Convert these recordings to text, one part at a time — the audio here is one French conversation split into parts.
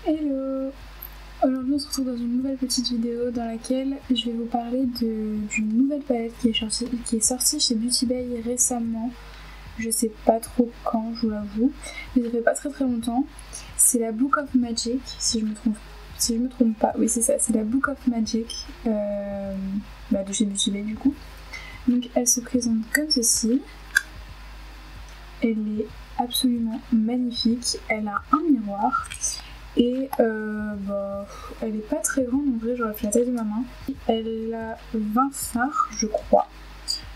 Hello! Aujourd'hui on se retrouve dans une nouvelle petite vidéo dans laquelle je vais vous parler d'une nouvelle palette qui est sortie chez Beauty Bay récemment. Je sais pas trop quand, je vous l'avoue, mais ça fait pas très longtemps. C'est la Book of Magic, si je me trompe pas. Oui c'est ça, c'est la Book of Magic de chez Beauty Bay du coup. Donc elle se présente comme ceci. Elle est absolument magnifique, elle a un miroir. Et elle est pas très grande en vrai, j'aurais fait la taille de ma main. Elle a 20 fards, je crois.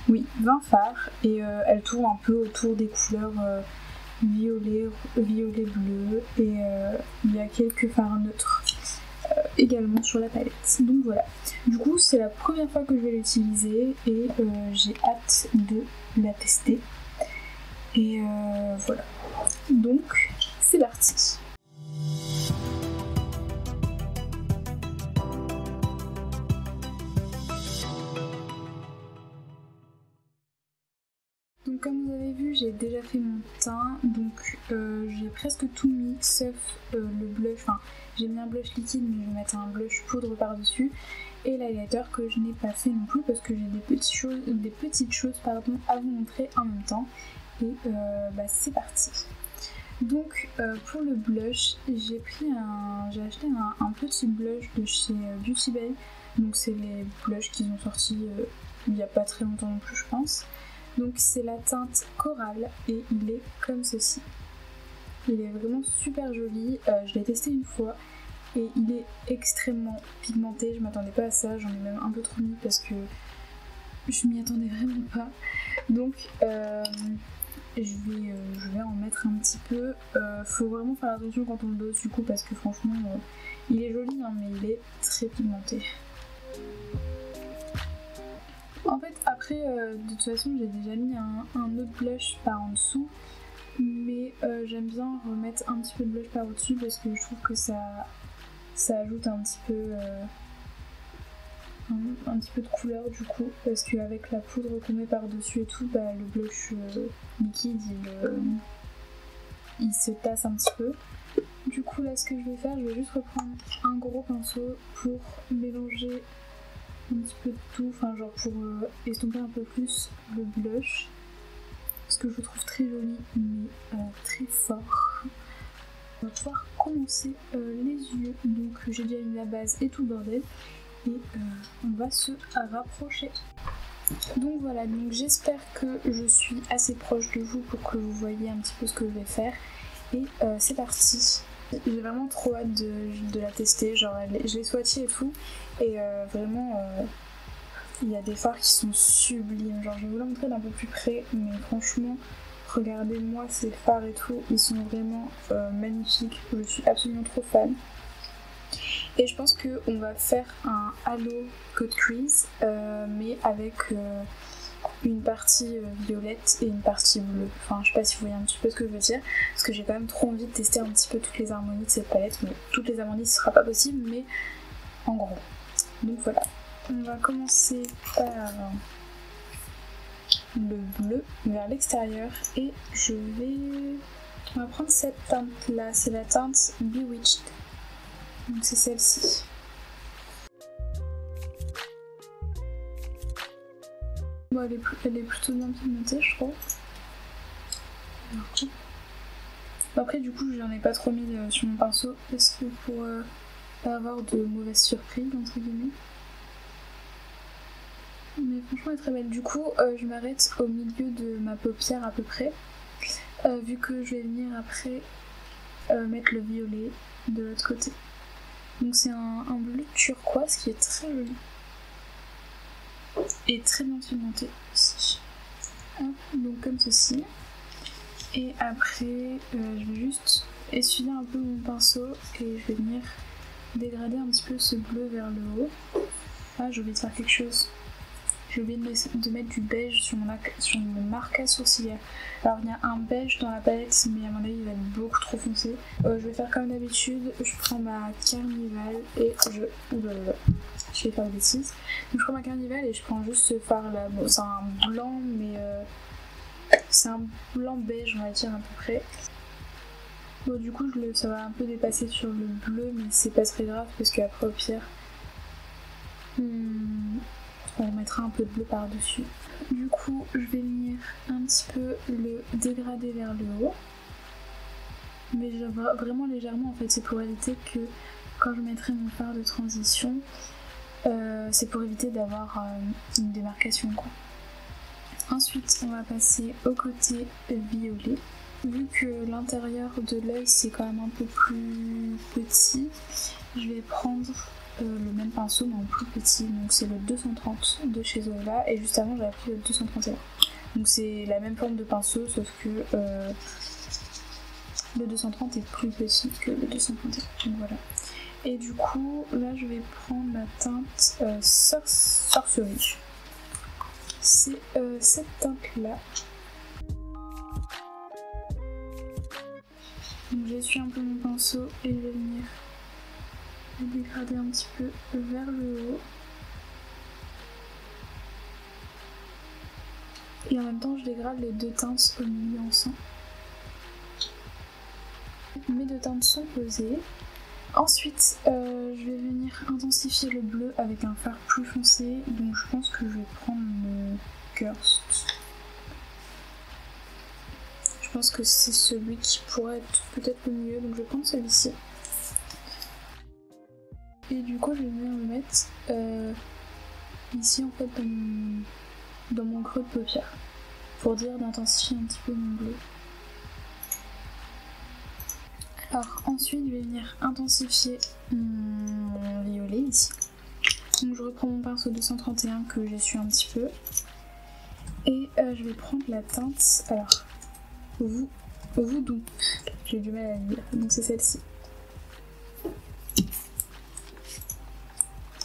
Oui, 20 fards. Et elle tourne un peu autour des couleurs violet, bleu. Et il y a quelques fards neutres également sur la palette. Donc voilà. Du coup, c'est la première fois que je vais l'utiliser et j'ai hâte de la tester. Et voilà. Donc, c'est parti. Donc comme vous avez vu, j'ai déjà fait mon teint, donc j'ai presque tout mis sauf le blush, enfin j'ai mis un blush liquide mais je vais mettre un blush poudre par dessus et l'highlighter que je n'ai pas fait non plus parce que j'ai des petites choses à vous montrer en même temps et c'est parti. Donc pour le blush, j'ai acheté un petit blush de chez Beauty Bay, donc c'est les blushs qu'ils ont sortis il n'y a pas très longtemps non plus je pense. Donc c'est la teinte Coral et il est comme ceci. Il est vraiment super joli, je l'ai testé une fois et il est extrêmement pigmenté, je m'attendais pas à ça, j'en ai même un peu trop mis parce que je m'y attendais vraiment pas. Donc je vais en mettre un petit peu, faut vraiment faire attention quand on le dose du coup parce que franchement il est joli hein, mais il est très pigmenté. En fait après de toute façon j'ai déjà mis un autre blush par en dessous mais j'aime bien remettre un petit peu de blush par au dessus parce que je trouve que ça ajoute un petit peu de couleur du coup parce qu'avec la poudre qu'on met par dessus et tout le blush liquide il se tasse un petit peu. Du coup là ce que je vais faire, je vais juste reprendre un gros pinceau pour mélanger un petit peu de tout, enfin genre pour estomper un peu plus le blush parce que je le trouve très joli mais très fort. On va pouvoir commencer les yeux, donc j'ai déjà mis la base et tout le bordel et on va se rapprocher. Donc voilà, donc j'espère que je suis assez proche de vous pour que vous voyez un petit peu ce que je vais faire et c'est parti. J'ai vraiment trop hâte de la tester, genre je l'ai swatché et tout et vraiment il y a des fards qui sont sublimes, genre je vais vous la montrer d'un peu plus près mais franchement regardez-moi ces fards et tout, ils sont vraiment magnifiques, je suis absolument trop fan. Et je pense qu'on va faire un halo cut crease mais avec une partie violette et une partie bleue. Enfin, je sais pas si vous voyez un petit peu ce que je veux dire, parce que j'ai quand même trop envie de tester un petit peu toutes les harmonies de cette palette. Mais toutes les harmonies ce sera pas possible, mais en gros. Donc voilà. On va commencer par le bleu vers l'extérieur et on va prendre cette teinte là, c'est la teinte Bewitched. Donc c'est celle-ci. Bon, elle est plutôt bien pigmentée, je trouve. Après, du coup, j'en ai pas trop mis sur mon pinceau parce que pour pas avoir de mauvaises surprises, entre guillemets. Mais franchement, elle est très belle. Du coup, je m'arrête au milieu de ma paupière à peu près. Vu que je vais venir après mettre le violet de l'autre côté. Donc, c'est un bleu turquoise qui est très joli. Et très bien pigmenté aussi. Hop, donc comme ceci. Et après je vais juste essuyer un peu mon pinceau et je vais venir dégrader un petit peu ce bleu vers le haut. Ah, j'ai oublié de faire quelque chose. J'ai oublié de mettre du beige sur mon marque à sourcilière. Alors il y a un beige dans la palette mais à mon avis il va être beaucoup trop foncé. Je vais faire comme d'habitude, je prends ma Carnival et je vais faire des bêtises. Donc je prends ma Carnival et je prends juste ce fard là. Bon c'est un blanc mais c'est un blanc beige on va dire à peu près. Bon du coup ça va un peu dépasser sur le bleu, mais c'est pas très grave parce qu'après au pire on mettra un peu de bleu par dessus. Du coup je vais venir un petit peu le dégrader vers le haut, mais vraiment légèrement en fait, c'est pour éviter que quand je mettrai mon fard de transition, c'est pour éviter d'avoir une démarcation quoi. Ensuite on va passer au côté violet. Vu que l'intérieur de l'œil c'est quand même un peu plus petit, je vais prendre le même pinceau mais en plus petit, donc c'est le 230 de chez Zoeva, et juste avant j'avais pris le 231. Donc c'est la même forme de pinceau sauf que le 230 est plus petit que le 231, donc voilà. Et du coup là je vais prendre la teinte Sorcerie. C'est cette teinte là. Donc j'essuie un peu mon pinceau et je vais venir le dégrader un petit peu vers le haut. Et en même temps je dégrade les deux teintes au milieu ensemble. Mes deux teintes sont posées. Ensuite je vais venir intensifier le bleu avec un fard plus foncé. Donc je pense que je vais prendre le Kirst. Je pense que c'est celui qui pourrait être peut-être le mieux, donc je vais prendre celui-ci. Et du coup je vais venir le mettre ici en fait dans mon creux de paupière, pour dire d'intensifier un petit peu mon bleu. Alors ensuite je vais venir intensifier mon violet ici. Donc je reprends mon pinceau 231 que j'essuie un petit peu. Et je vais prendre la teinte, alors Voodoo, j'ai du mal à lire, donc c'est celle-ci.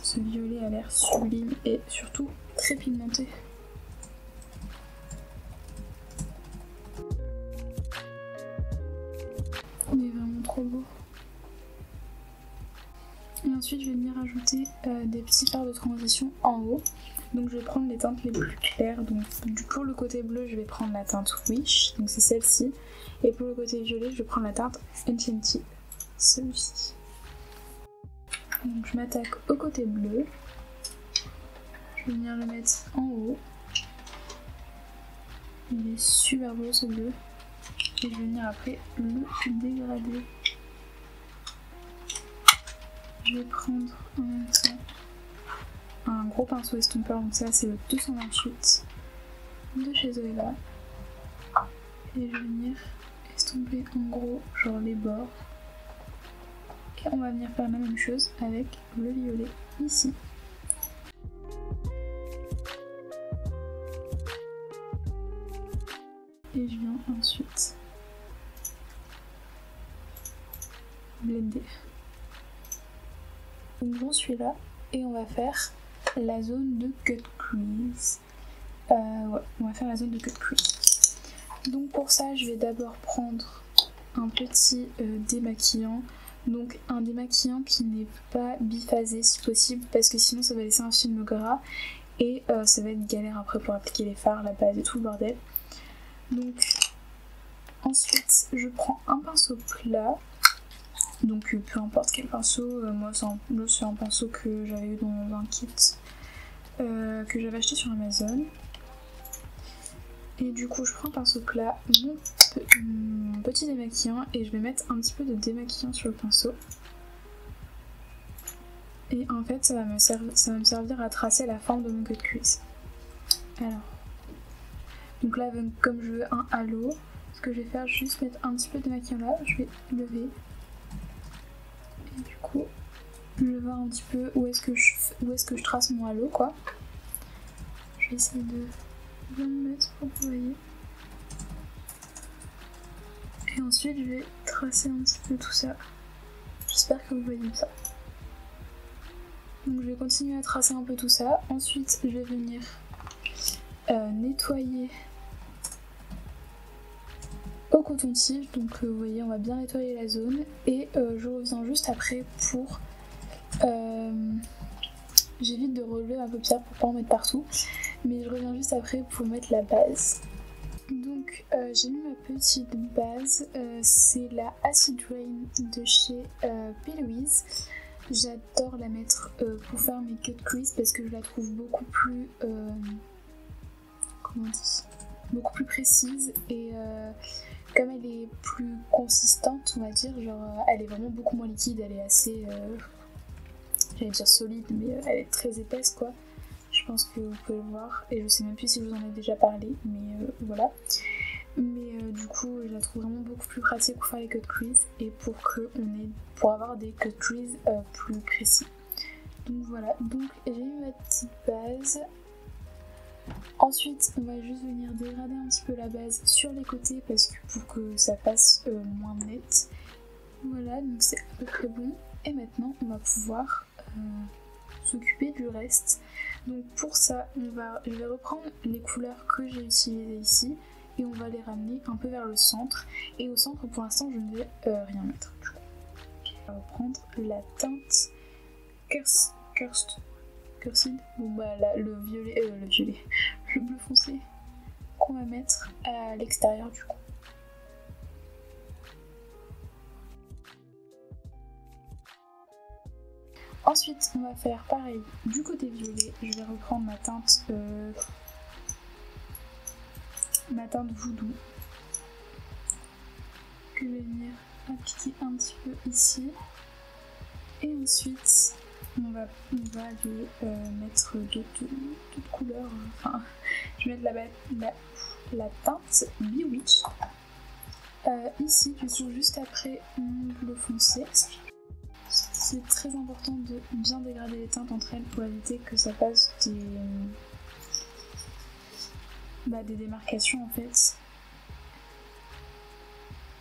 Ce violet a l'air sublime et surtout très pigmenté. Il est vraiment trop beau. Et ensuite je vais venir ajouter des petits fards de transition en haut. Donc je vais prendre les teintes les plus claires. Donc pour le côté bleu je vais prendre la teinte Wish, donc c'est celle-ci. Et pour le côté violet je vais prendre la teinte Enchanted, celui-ci. Donc je m'attaque au côté bleu. Je vais venir le mettre en haut. Il est super beau ce bleu. Et je vais venir après le dégrader. Je vais prendre en même temps un gros pinceau estompeur, donc ça c'est le 228 de chez Zoeva. Et je vais venir estomper en gros genre les bords. Et on va venir faire la même chose avec le violet ici. Et je viens ensuite blender. Donc j'en suis là et on va faire la zone de cut crease. Ouais, on va faire la zone de cut crease. Donc pour ça je vais d'abord prendre un petit démaquillant. Donc un démaquillant qui n'est pas biphasé si possible, parce que sinon ça va laisser un film gras et ça va être galère après pour appliquer les fards, la base et tout le bordel. Donc ensuite je prends un pinceau plat. Donc peu importe quel pinceau, moi c'est un pinceau que j'avais eu dans un kit que j'avais acheté sur Amazon. Et du coup je prends un pinceau plat, mon petit démaquillant, et je vais mettre un petit peu de démaquillant sur le pinceau. Et en fait ça va me servir à tracer la forme de mon cut crease. Alors, donc là comme je veux un halo, ce que je vais faire, juste mettre un petit peu de démaquillant là, je vais lever. Et du coup je vais voir un petit peu où est-ce que je trace mon halo quoi. Je vais essayer de bien me mettre pour que vous voyez. Et ensuite je vais tracer un petit peu tout ça. J'espère que vous voyez ça. Donc je vais continuer à tracer un peu tout ça. Ensuite je vais venir nettoyer au coton-tige. Donc vous voyez, on va bien nettoyer la zone. Et je reviens juste après pour... j'évite de relever ma paupière pour pas en mettre partout. Mais je reviens juste après pour mettre la base. Donc j'ai mis ma petite base, c'est la Acid Rain de chez P. Louise. J'adore la mettre pour faire mes cut crease parce que je la trouve beaucoup plus beaucoup plus précise et comme elle est plus consistante, on va dire, genre elle est vraiment beaucoup moins liquide, elle est assez j'allais dire solide, mais elle est très épaisse quoi. Je pense que vous pouvez le voir et je sais même plus si je vous en ai déjà parlé, mais voilà. Mais du coup je la trouve vraiment beaucoup plus pratique pour faire les cut crease et pour avoir des cut crease plus précis. Donc voilà, donc j'ai mis ma petite base. Ensuite on va juste venir dégrader un petit peu la base sur les côtés parce que pour que ça fasse moins net. Voilà, donc c'est à peu près bon. Et maintenant on va pouvoir s'occuper du reste. Donc pour ça je vais reprendre les couleurs que j'ai utilisées ici et on va les ramener un peu vers le centre. Et au centre pour l'instant je ne vais rien mettre du coup. On va reprendre la teinte Cursed, bon bah là, le bleu foncé qu'on va mettre à l'extérieur du coup. Ensuite on va faire pareil du côté violet, je vais reprendre ma teinte Voodoo que je vais venir appliquer un petit peu ici et ensuite on va aller mettre d'autres couleurs, enfin je vais mettre la teinte Bewitch ici du coup juste après mon bleu foncé. C'est très important de bien dégrader les teintes entre elles pour éviter que ça fasse des démarcations en fait.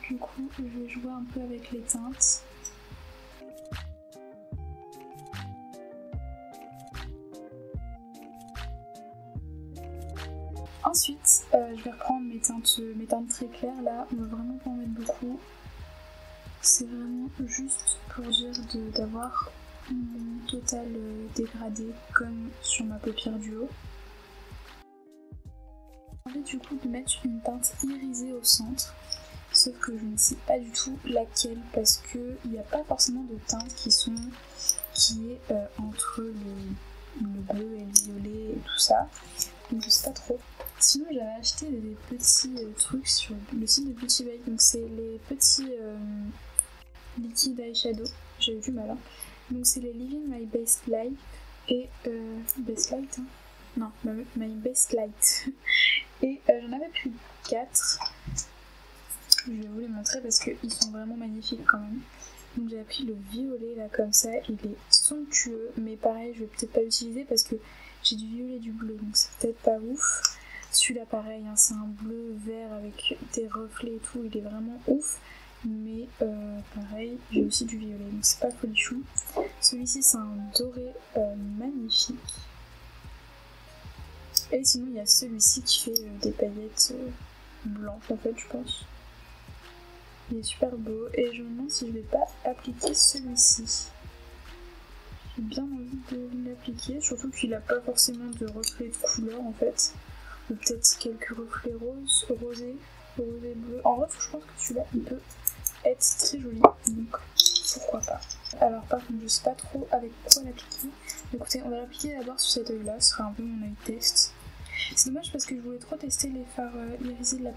Du coup je vais jouer un peu avec les teintes. Ensuite je vais reprendre mes teintes très claires là, on va vraiment pas en mettre beaucoup. C'est vraiment juste pour dire d'avoir mon total dégradé comme sur ma paupière du haut. J'ai envie du coup de mettre une teinte irisée au centre, sauf que je ne sais pas du tout laquelle parce qu'il n'y a pas forcément de teinte qui est entre le bleu et le violet et tout ça, donc je sais pas trop. Sinon j'avais acheté des petits trucs sur le site de Beauty Bay, donc c'est les petits liquide eyeshadow, j'ai eu du mal hein. Donc c'est les Living My Best Life et Best Light hein. Non, My Best Light et j'en avais pris 4. Je vais vous les montrer parce qu'ils sont vraiment magnifiques quand même. Donc j'ai pris le violet là comme ça, il est somptueux mais pareil je vais peut-être pas l'utiliser parce que j'ai du violet et du bleu donc c'est peut-être pas ouf. Celui-là pareil hein, c'est un bleu vert avec des reflets et tout, il est vraiment ouf. Mais pareil, j'ai aussi du violet, donc c'est pas folichou. Celui-ci c'est un doré magnifique. Et sinon il y a celui-ci qui fait des paillettes blanches en fait je pense. Il est super beau et je me demande si je vais pas appliquer celui-ci. J'ai bien envie de l'appliquer, surtout qu'il a pas forcément de reflets de couleur en fait. Ou peut-être quelques reflets rosé bleu. En vrai je pense que celui-là il peut être très joli, donc pourquoi pas. Alors par contre je sais pas trop avec quoi l'appliquer. Écoutez, on va l'appliquer d'abord sur cet œil là, ce sera un peu mon œil test. C'est dommage parce que je voulais trop tester les fards irisés de la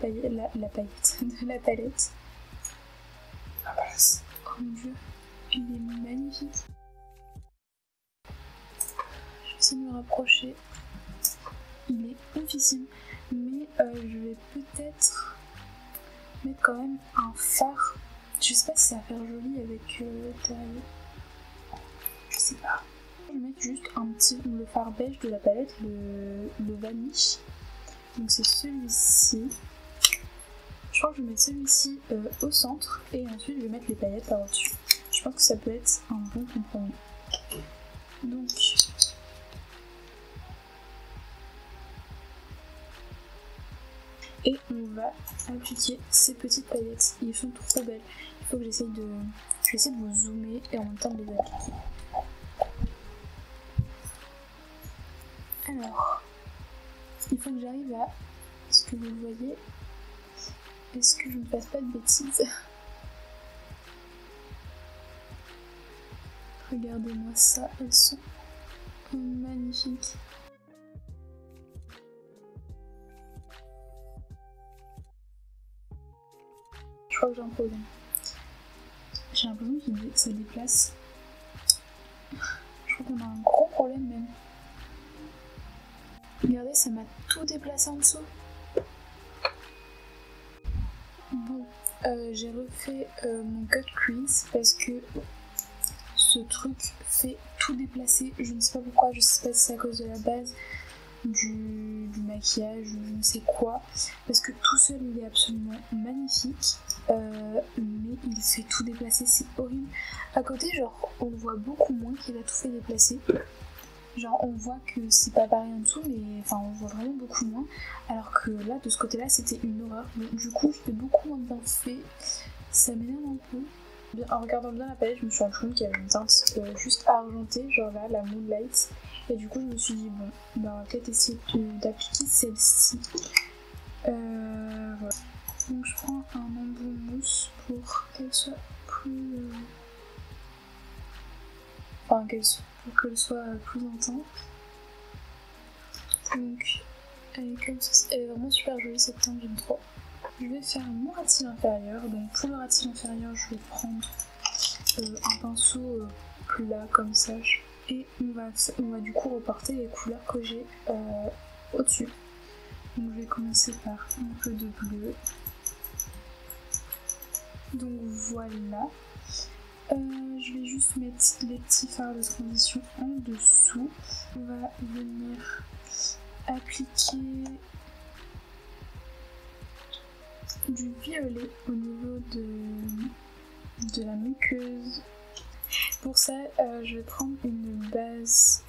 palette. Ah balance. Oh mon dieu, il est magnifique. Je vais essayer de me rapprocher. Il est oufissime, mais je vais peut-être mettre quand même un fard. Je sais pas si ça va faire joli avec derrière. Je sais pas. Je vais mettre juste le fard beige de la palette, le Vanish. Donc c'est celui-ci. Je crois que je vais mettre celui-ci au centre et ensuite je vais mettre les paillettes par au-dessus. Je pense que ça peut être un bon compromis. Donc et on va appliquer ces petites paillettes. Ils sont trop belles. Il faut que j'essaye de vous zoomer et en même temps de les appliquer. Alors, il faut que j'arrive à ce que vous voyez. est-ce que je ne fasse pas de bêtises? Regardez-moi ça, elles sont magnifiques. Je crois que j'ai un problème. J'ai l'impression que ça déplace. Je crois qu'on a un gros problème même. Regardez, ça m'a tout déplacé en dessous. Bon, j'ai refait mon cut crease parce que ce truc fait tout déplacer. Je ne sais pas pourquoi, je sais pas si c'est à cause de la base du maquillage ou je ne sais quoi. Parce que tout seul il est absolument magnifique. Mais il fait tout déplacer, c'est horrible. À côté, genre, on le voit beaucoup moins qu'il a tout fait déplacer. Genre, on voit que c'est pas pareil en dessous, mais enfin, on voit vraiment beaucoup moins. Alors que là, de ce côté-là, c'était une horreur. Donc, du coup, je fais beaucoup moins bien fait. Ça m'énerve un peu. En regardant bien la palette, je me suis rendu compte qu'il y avait une teinte juste argentée, genre là, la Moonlight. Et du coup, je me suis dit, bon, bah, on va peut-être essayer d'appliquer celle-ci. Voilà. Donc, je prends un embout mousse pour qu'elle soit plus. Enfin, pour qu'elle soit plus intense. Donc, elle est comme ça. Elle est vraiment super jolie cette teinte, j'aime trop. Je vais faire mon ras de cils inférieur. Donc, pour le ras de cils inférieur, je vais prendre un pinceau plat comme ça. Et on va du coup reporter les couleurs que j'ai au-dessus. Donc, je vais commencer par un peu de bleu. Donc, voilà. Je vais juste mettre les petits fards de transition en dessous. On va venir appliquer du violet au niveau de la muqueuse. Pour ça, je vais prendre une base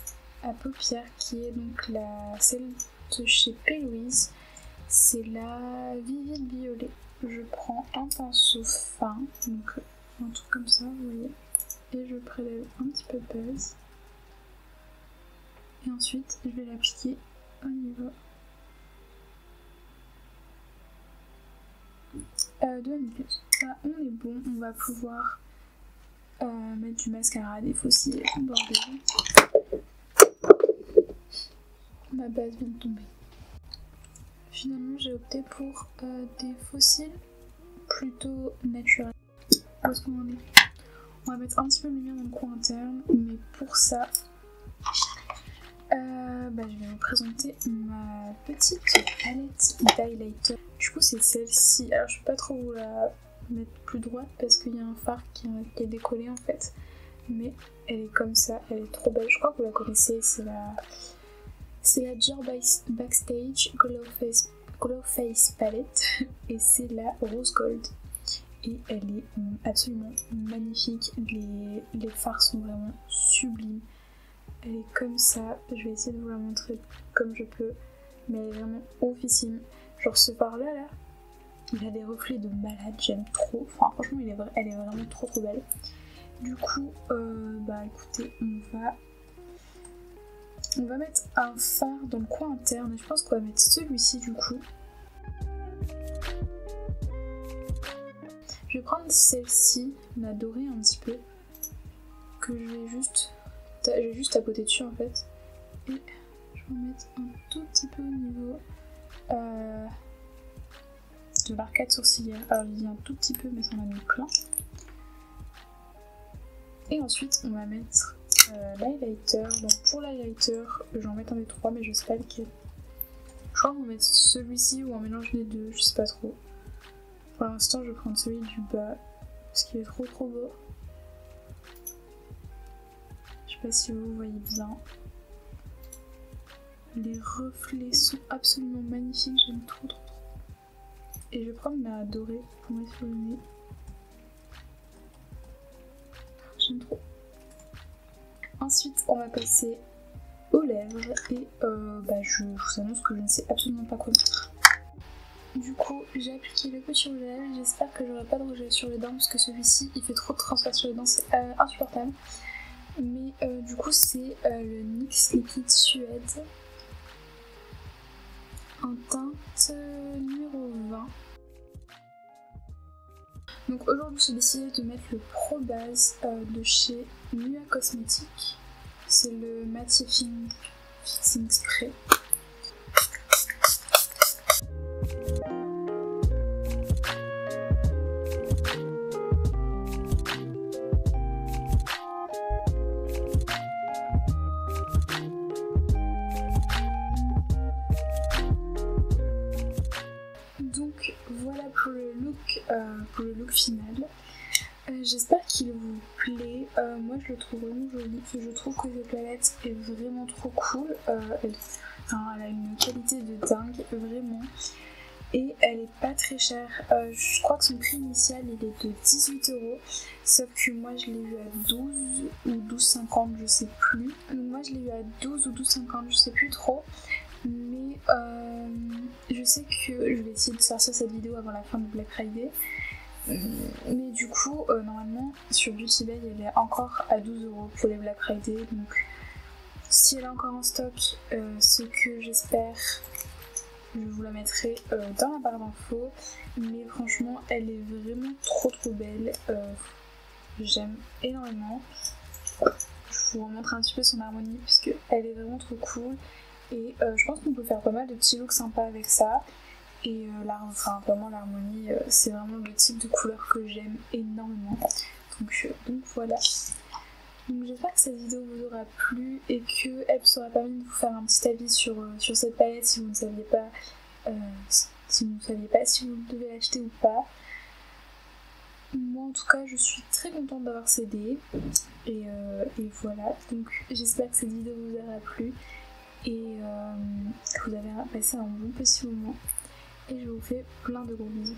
à paupières qui est donc celle de chez P. C'est la Vivid Violet. Je prends un pinceau fin, donc un truc comme ça, vous voyez, et je prélève un petit peu de base. Et ensuite, je vais l'appliquer au niveau de la muqueuse. Là, on est bon, on va pouvoir mettre du mascara, des faux cils, bordel. Ma base vient de tomber. Finalement, j'ai opté pour des faux cils plutôt naturels. Où est-ce qu'on en est? On va mettre un petit peu de lumière dans le coin interne, mais pour ça, je vais vous présenter ma petite palette d'highlighter. Du coup, c'est celle-ci. Alors, je peux pas trop vous la mettre plus droite parce qu'il y a un fard qui est décollé en fait. Mais elle est comme ça, elle est trop belle. Je crois que vous la connaissez, c'est la Dior Backstage Glow Face Palette et c'est la Rose Gold. Et elle est absolument magnifique, les fards sont vraiment sublimes. Elle est comme ça, je vais essayer de vous la montrer comme je peux, mais elle est vraiment oufissime. Genre ce fard là, il a des reflets de malade, j'aime trop. Enfin franchement elle est vraiment trop belle. Du coup, écoutez, on va mettre un fard dans le coin interne et je pense qu'on va mettre celui-ci du coup. Je vais prendre celle-ci, la dorée un petit peu, que je vais juste tapoter dessus en fait. Et je vais en mettre un tout petit peu au niveau de l'arcade sourcilière. Alors je dis un tout petit peu mais ça en a mis plein. Et ensuite on va mettre l'highlighter. Donc pour l'highlighter, je vais en mettre un des trois mais je sais pas lequel. Je crois qu'on va mettre celui-ci ou un mélange des deux, je sais pas trop. Pour l'instant, je vais prendre celui du bas parce qu'il est trop beau. Je sais pas si vous voyez bien. Les reflets sont absolument magnifiques, j'aime trop. Et je vais prendre la dorée pour mettre sur le nez. J'aime trop. Ensuite, on va passer aux lèvres et je vous annonce que je ne sais absolument pas quoi mettre. Du coup, j'ai appliqué le petit rouge à lèvres. J'espère que j'aurai pas de rouge sur les dents parce que celui-ci il fait trop de transfert sur les dents, c'est insupportable. Mais du coup, c'est le NYX Liquid Suède en teinte numéro 20. Donc aujourd'hui j'ai décidé de mettre le Pro Base de chez Nua Cosmetics. C'est le Mattifying Fixing Spray. Donc voilà pour le look final. J'espère qu'il vous plaît. Moi je le trouve vraiment joli. Je trouve que cette palette est vraiment trop cool. Elle a une qualité de dingue, vraiment. Et elle est pas très chère. Je crois que son prix initial il est de 18€. Sauf que moi je l'ai eu à 12 ou 12,50, je sais plus. Donc moi je l'ai eu à 12 ou 12,50, je sais plus trop. Mais je sais que je vais essayer de sortir cette vidéo avant la fin de Black Friday. Mais du coup, normalement, sur Beauty Bay, elle est encore à 12€ pour les Black Friday. Donc, si elle est encore en stock, ce que j'espère, je vous la mettrai dans la barre d'infos. Mais franchement, elle est vraiment trop belle. J'aime énormément. Je vous remontre un petit peu son harmonie, puisque elle est vraiment trop cool. Et je pense qu'on peut faire pas mal de petits looks sympas avec ça. Et vraiment l'harmonie, c'est vraiment le type de couleur que j'aime énormément. Donc voilà. Donc j'espère que cette vidéo vous aura plu et qu'elle vous aura permis de vous faire un petit avis sur cette palette si vous ne saviez pas si vous devez l'acheter ou pas. Moi en tout cas je suis très contente d'avoir cédé. Et voilà. Donc j'espère que cette vidéo vous aura plu. Et que vous avez passé un bon petit moment. Et je vous fais plein de gros bisous.